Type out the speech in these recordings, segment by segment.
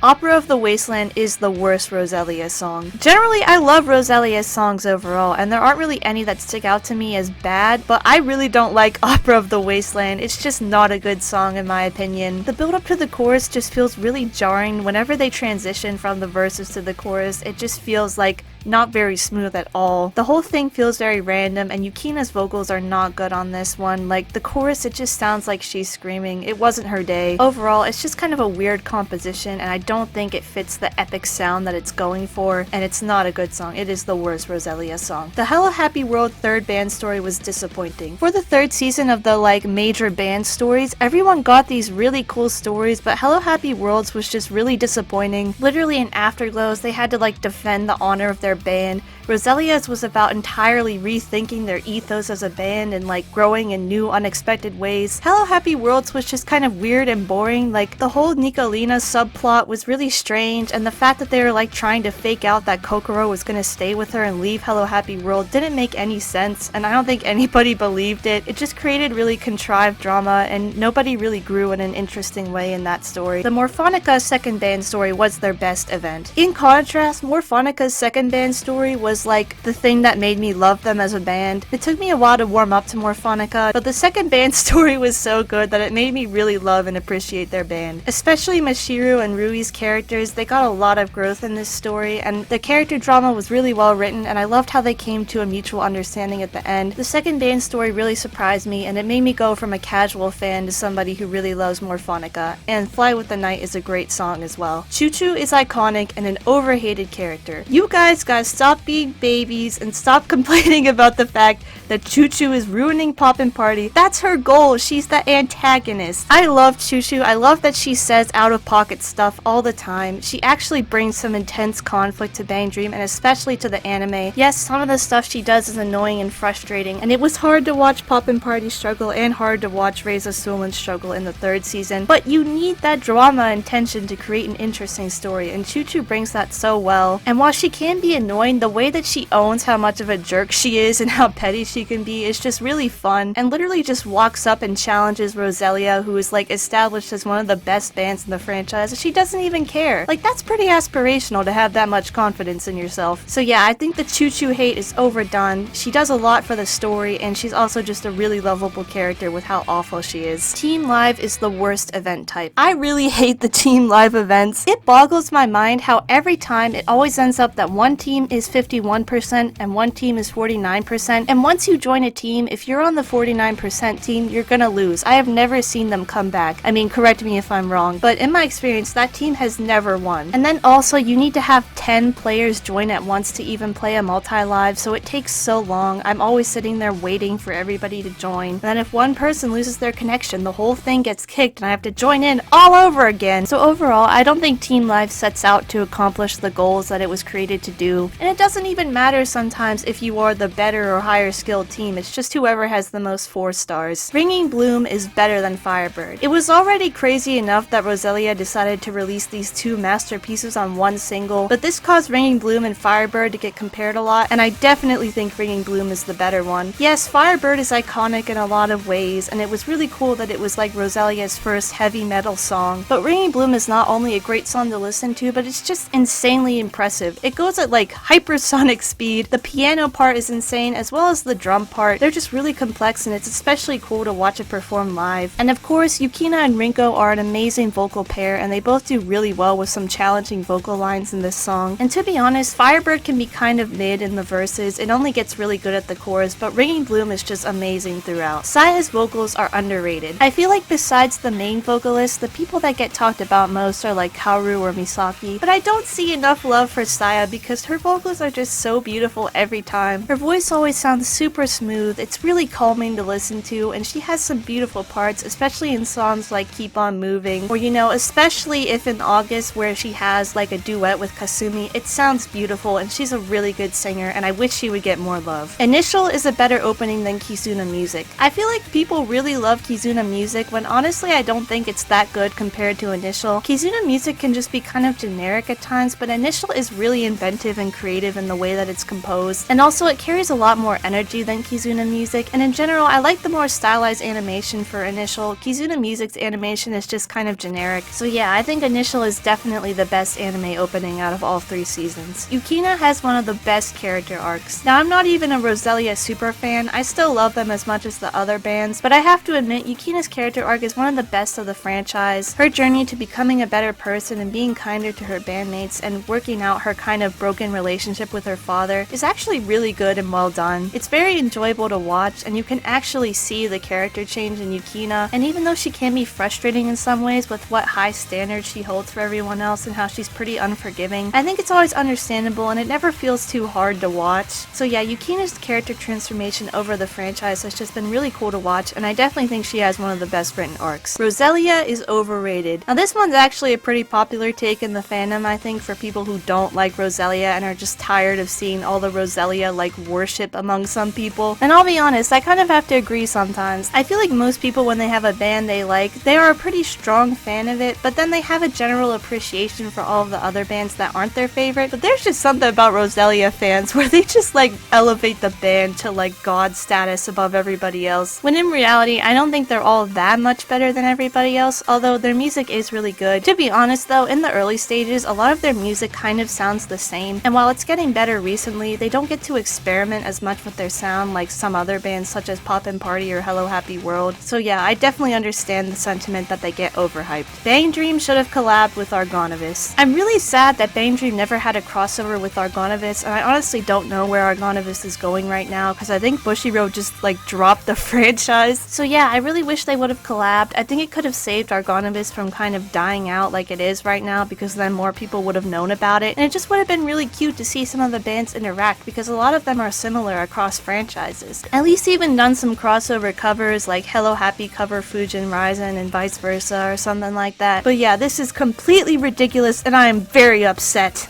Opera of the Wasteland is the worst Roselia song. Generally, I love Roselia's songs overall, and there aren't really any that stick out to me as bad, but I really don't like Opera of the Wasteland. It's just not a good song in my opinion. The build up to the chorus just feels really jarring. Whenever they transition from the verses to the chorus, it just feels like not very smooth at all. The whole thing feels very random, and Yukina's vocals are not good on this one. Like, the chorus, it just sounds like she's screaming. It wasn't her day. Overall, it's just kind of a weird composition, and I don't think it fits the epic sound that it's going for, and it's not a good song. It is the worst Roselia song. The Hello Happy World third band story was disappointing. For the third season of the, like, major band stories, everyone got these really cool stories, but Hello Happy Worlds was just really disappointing. Literally in Afterglows, they had to, like, defend the honor of their band. Roselia's was about entirely rethinking their ethos as a band and like growing in new unexpected ways. Hello Happy Worlds was just kind of weird and boring. Like, the whole Nicolina subplot was really strange, and the fact that they were like trying to fake out that Kokoro was gonna stay with her and leave Hello Happy World didn't make any sense, and I don't think anybody believed it. It just created really contrived drama, and nobody really grew in an interesting way in that story. The Morfonica second band story was their best event. In contrast, Morfonica's second band story was like the thing that made me love them as a band. It took me a while to warm up to Morfonica, but the second band story was so good that it made me really love and appreciate their band. Especially Mashiru and Rui's characters, they got a lot of growth in this story, and the character drama was really well written, and I loved how they came to a mutual understanding at the end. The second band story really surprised me, and it made me go from a casual fan to somebody who really loves Morfonica, and Fly with the Night is a great song as well. Choo Choo is iconic and an overhated character. You guys gotta stop being babies and stop complaining about the fact that Choo Choo is ruining Poppin' Party. That's her goal. She's the antagonist. I love Choo Choo. I love that she says out-of-pocket stuff all the time. She actually brings some intense conflict to Bang Dream, and especially to the anime. Yes, some of the stuff she does is annoying and frustrating, and it was hard to watch Poppin' Party struggle and hard to watch Reza Sulan struggle in the third season, but you need that drama and tension to create an interesting story, and Choo Choo brings that so well. And while she can be annoying, the way that she owns how much of a jerk she is and how petty she can be is just really fun, and literally just walks up and challenges Roselia, who is like established as one of the best bands in the franchise, and she doesn't even care. Like, that's pretty aspirational to have that much confidence in yourself. So yeah, I think the Choo Choo hate is overdone. She does a lot for the story, and she's also just a really lovable character with how awful she is. Team Live is the worst event type. I really hate the Team Live events. It boggles my mind how every time it always ends up that one team is 51% and one team is 49%, and once you join a team, if you're on the 49% team, you're gonna lose. I have never seen them come back. I mean, correct me if I'm wrong, but in my experience, that team has never won. And then also, you need to have 10 players join at once to even play a multi-live, so it takes so long. I'm always sitting there waiting for everybody to join. And then if one person loses their connection, the whole thing gets kicked and I have to join in all over again. So overall, I don't think Team Live sets out to accomplish the goals that it was created to do. And it doesn't even matter sometimes if you are the better or higher skilled team, it's just whoever has the most 4 stars. Ringing Bloom is better than Firebird. It was already crazy enough that Roselia decided to release these 2 masterpieces on one single, but this caused Ringing Bloom and Firebird to get compared a lot, and I definitely think Ringing Bloom is the better one. Yes, Firebird is iconic in a lot of ways, and it was really cool that it was like Roselia's first heavy metal song, but Ringing Bloom is not only a great song to listen to, but it's just insanely impressive. It goes at like hypersonic speed, the piano part is insane, as well as the drum part. They're just really complex, and it's especially cool to watch it perform live. And of course, Yukina and Rinko are an amazing vocal pair, and they both do really well with some challenging vocal lines in this song. And to be honest, Firebird can be kind of mid in the verses, it only gets really good at the chorus, but Ringing Bloom is just amazing throughout. Saya's vocals are underrated. I feel like besides the main vocalist, the people that get talked about most are like Kaoru or Misaki, but I don't see enough love for Saya because her vocals are just so beautiful every time. Her voice always sounds super smooth, it's really calming to listen to, and she has some beautiful parts, especially in songs like Keep On Moving, or you know, especially if in August where she has like a duet with Kasumi, it sounds beautiful, and she's a really good singer, and I wish she would get more love. Initial is a better opening than Kizuna Music. I feel like people really love Kizuna Music when honestly I don't think it's that good compared to Initial. Kizuna Music can just be kind of generic at times, but Initial is really inventive and creative in the way that it's composed, and also it carries a lot more energy than Kizuna music, and in general I like the more stylized animation for Initial. Kizuna music's animation is just kind of generic, so yeah, I think Initial is definitely the best anime opening out of all 3 seasons. Yukina has one of the best character arcs. Now I'm not even a Roselia super fan, I still love them as much as the other bands, but I have to admit Yukina's character arc is one of the best of the franchise. Her journey to becoming a better person and being kinder to her bandmates and working out her kind of broken relationship with her father is actually really good and well done. It's very enjoyable to watch, and you can actually see the character change in Yukina, and even though she can be frustrating in some ways with what high standards she holds for everyone else and how she's pretty unforgiving, I think it's always understandable and it never feels too hard to watch. So yeah, Yukina's character transformation over the franchise has just been really cool to watch, and I definitely think she has one of the best written arcs. Roselia is overrated. Now this one's actually a pretty popular take in the fandom, I think, for people who don't like Roselia and are just tired of seeing all the Roselia like worship among some people. And I'll be honest, I kind of have to agree sometimes. I feel like most people when they have a band they like, they are a pretty strong fan of it, but then they have a general appreciation for all of the other bands that aren't their favorite. But there's just something about Roselia fans where they just like elevate the band to like god status above everybody else, when in reality I don't think they're all that much better than everybody else, although their music is really good. To be honest though, in the early stages a lot of their music kind of sounds the same, and while it's getting better recently, they don't get to experiment as much with their sound like some other bands such as Poppin' Party or Hello Happy World. So yeah, I definitely understand the sentiment that they get overhyped. Bang Dream should have collabed with Argonavis. I'm really sad that Bang Dream never had a crossover with Argonavis, and I honestly don't know where Argonavis is going right now because I think Bushiroad just like dropped the franchise. So yeah, I really wish they would have collabed. I think it could have saved Argonavis from kind of dying out like it is right now, because then more people would have known about it, and it just would have been really cute to see some of the bands interact because a lot of them are similar across franchises. At least even done some crossover covers like Hello Happy cover Fujin Ryzen and vice versa or something like that. But yeah, this is completely ridiculous and I am very upset.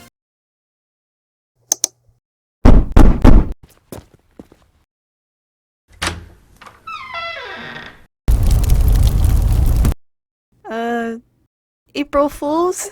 April Fools?